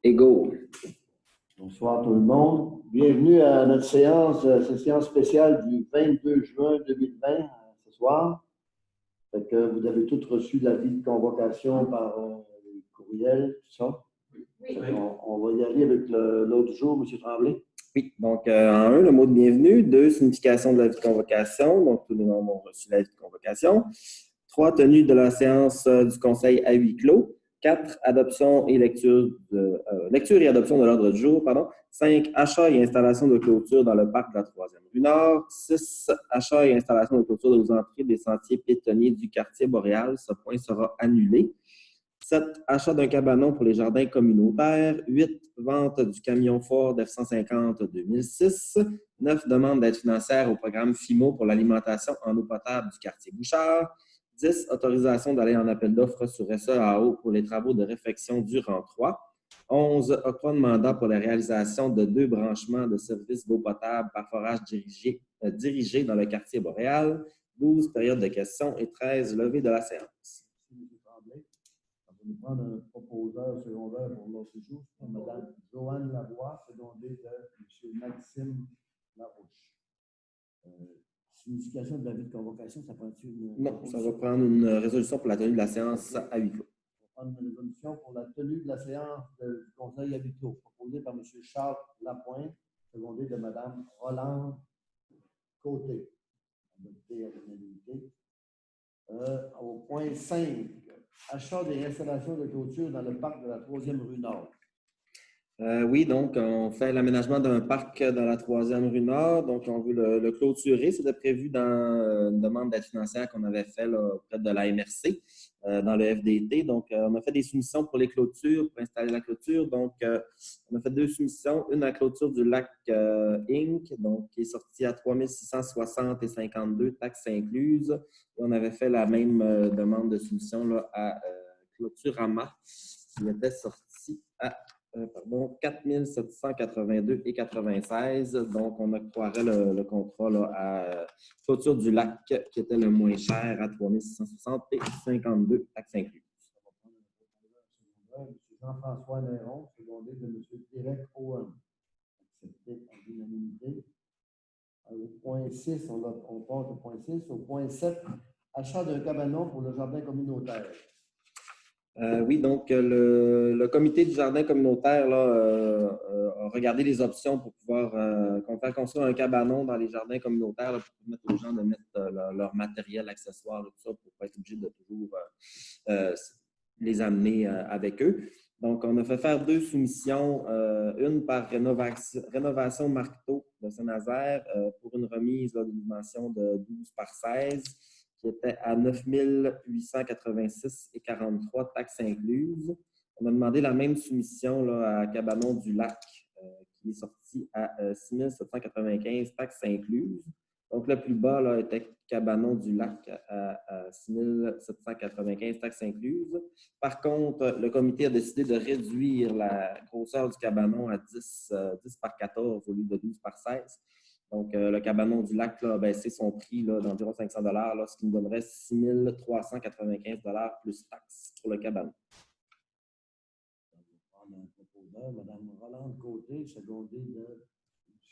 Égaux. Bonsoir tout le monde. Bienvenue à notre cette séance spéciale du 22 juin 2020 ce soir. Fait que vous avez tous reçu l'avis de convocation par courriel, tout ça. Oui. On va y aller avec l'autre jour, M. Tremblay. Oui, donc en un, le mot de bienvenue. 2, signification de l'avis de convocation. Donc, tous les membres ont reçu l'avis de convocation. 3, tenue de la séance du Conseil à huis clos. 4, adoption et lecture et adoption de l'ordre du jour. 5, achat et installation de clôture dans le parc de la 3e rue Nord. 6, achat et installation de clôture aux entrées des sentiers piétonniers du quartier Boréal. Ce point sera annulé. 7, achat d'un cabanon pour les jardins communautaires. 8, vente du camion Ford F-150 2006. 9, demande d'aide financière au programme FIMO pour l'alimentation en eau potable du quartier Bouchard. 10, autorisation d'aller en appel d'offres sur SEAO pour les travaux de réfection du rang 3. 11, octroi de mandat pour la réalisation de 2 branchements de services d'eau potable par forage dirigé dans le quartier Boréal. 12, période de questions et 13, levée de la séance. On va nous prendre un proposeur secondaire pour l'autre jour, Mme Joanne Lavoie, secondée de M. Maxime Larouche. Signification de l'avis de convocation, ça prend une... Non, ça va prendre une résolution pour la tenue de la séance à huis clos. On va prendre une résolution pour la tenue de la séance du Conseil à huis clos, proposée par M. Charles Lapointe, secondé de Mme Rolande Côté. Adopté à l'unanimité. Au point 5, achat des installations de clôture dans le parc de la 3e rue Nord. Oui, donc on fait l'aménagement d'un parc dans la 3e rue Nord. Donc, on veut le clôturer. C'était prévu dans une demande d'aide financière qu'on avait faite auprès de la MRC dans le FDT. Donc, on a fait des soumissions pour les clôtures, pour installer la clôture. Donc, on a fait 2 soumissions. Une à la clôture du lac Inc., donc qui est sortie à 3 660 et 52, taxes incluses. Et on avait fait la même demande de soumission là, à Clôturama, qui était sortie à 4 782 et 96. Donc, on octroierait le contrat là, à Clôture du Lac, qui était le moins cher, à 3 660 et 52, taxes incluses. M. Jean-François Néron, secondé de M. Derek Owen. Accepté à l'unanimité. Au point 6, on porte au point 6. Au point 7, achat d'un cabanon pour le jardin communautaire. Oui, donc le comité du jardin communautaire là, a regardé les options pour pouvoir faire construire un cabanon dans les jardins communautaires là, pour permettre aux gens de mettre leur matériel accessoire, tout ça, pour ne pas être obligé de toujours les amener avec eux. Donc, on a fait faire 2 soumissions, une par Rénovation Marteau de Saint-Nazaire pour une remise là, d'une dimension de 12 par 16, qui était à 9 886 et 43, taxes incluses. On a demandé la même soumission là, à Cabanon du Lac, qui est sorti à 6 795, taxes incluses. Donc, le plus bas là, était Cabanon du Lac à 6 795, taxes incluses. Par contre, le comité a décidé de réduire la grosseur du cabanon à 10 par 14 au lieu de 12 par 16. Donc, le cabanon du Lac là, a baissé son prix d'environ 500 $, ce qui nous donnerait 6 395 $ plus taxes pour le cabanon. On va prendre un proposeur, Mme Rolande Côté, secondée de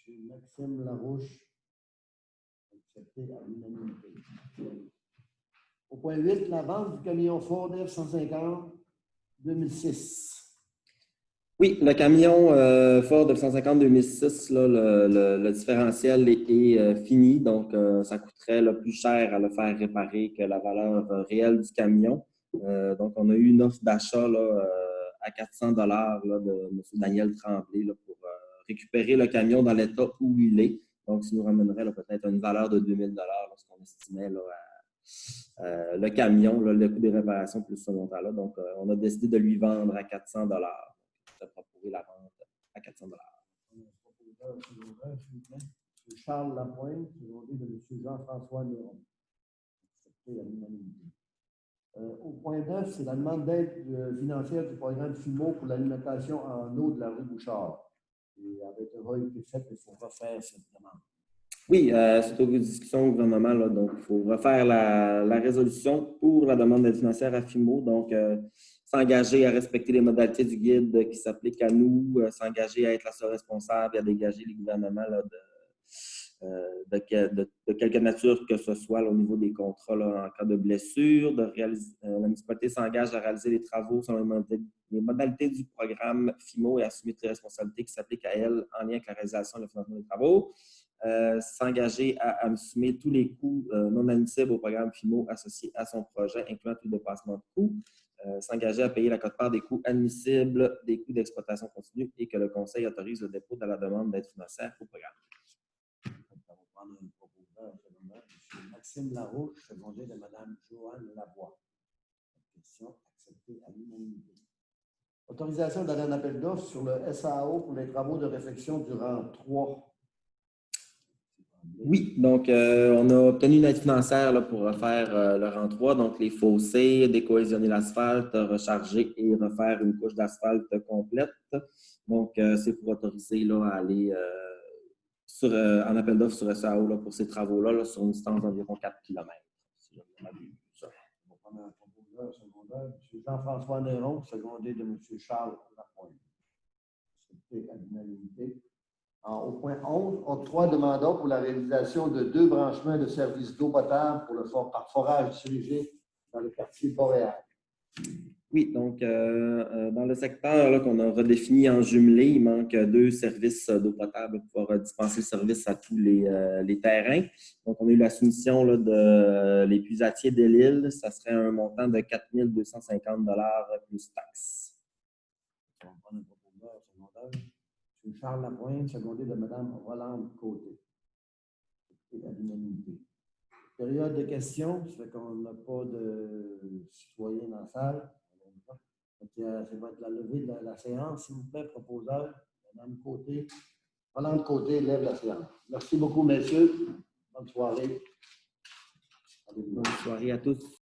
M. Maxime Larouche, accepté à l'unanimité. Au point 8, la vente du camion Ford F-150 2006. Oui, le camion Ford F-150 2006, là, le différentiel est fini, donc ça coûterait plus cher à le faire réparer que la valeur réelle du camion. Donc, on a eu une offre d'achat à 400 $ là, de M. Daniel Tremblay là, pour récupérer le camion dans l'état où il est. Donc, ça nous ramènerait peut-être à une valeur de 2000 $, lorsqu'on estimait là, le camion, là, le coût des réparations plus ce montant-là. Donc, on a décidé de lui vendre à 400 $. De proposer la vente à 400 $. M. Charles Lapointe, secondé de M. Jean-François Néron. Accepté à l'unanimité. Au point 9, c'est la demande d'aide financière du programme FIMO pour l'alimentation en eau de la rue Bouchard. Et avec aura été fait, il faut refaire cette demande. Oui, c'est aux discussions au gouvernement, là, donc il faut refaire la résolution pour la demande d'aide financière à FIMO. Donc, s'engager à respecter les modalités du guide qui s'appliquent à nous, s'engager à être la seule responsable et à dégager les gouvernements là, de quelque nature que ce soit là, au niveau des contrats là, en cas de blessure. La municipalité s'engage à réaliser les travaux selon les modalités du programme FIMO et assumer toutes les responsabilités qui s'appliquent à elle en lien avec la réalisation et le financement des travaux. S'engager à assumer tous les coûts non admissibles au programme FIMO associés à son projet, incluant tout dépassement de coûts. S'engager à payer la quote-part des coûts admissibles, des coûts d'exploitation continue et que le Conseil autorise le dépôt de la demande d'aide financière au programme. On va prendre un proposeur, M. Maxime Larouche, secondé de Mme Joanne Lavoie. Question acceptée à l'unanimité. Autorisation d'aller en appel d'offres sur le SAO pour les travaux de réfection du rang 3. Oui, donc on a obtenu une aide financière là, pour refaire le rang 3, donc les fossés, décohésionner l'asphalte, recharger et refaire une couche d'asphalte complète. Donc, c'est pour autoriser là, à aller en appel d'offres sur SAO là, pour ces travaux-là là, sur une distance d'environ 4 km. Si je me rappelle ça. On va prendre un proposeur secondaire, M. Jean-François Néron, secondé de M. Charles Lapointe. Accepté à l'unanimité. Au point 11, octroi de mandat pour la réalisation de 2 branchements de services d'eau potable par forage dirigé dans le quartier Boréal. Oui, donc dans le secteur qu'on a redéfini en jumelé, il manque 2 services d'eau potable pour pouvoir dispenser le service à tous les terrains. Donc, on a eu la soumission là, de l'épuisatier de l'île. Ça serait un montant de 4 250 $ plus taxes. On va prendre un proposeur secondaire. M. Charles Lapointe, secondé de Mme Rolande Côté. Et à l'unanimité. Période de questions, ça fait qu'on n'a pas de citoyens dans la salle. Ça va être la levée de la séance, s'il vous plaît, proposeur. Mme Côté. Rolande Côté lève la séance. Merci beaucoup, messieurs. Bonne soirée. Bonne soirée à tous.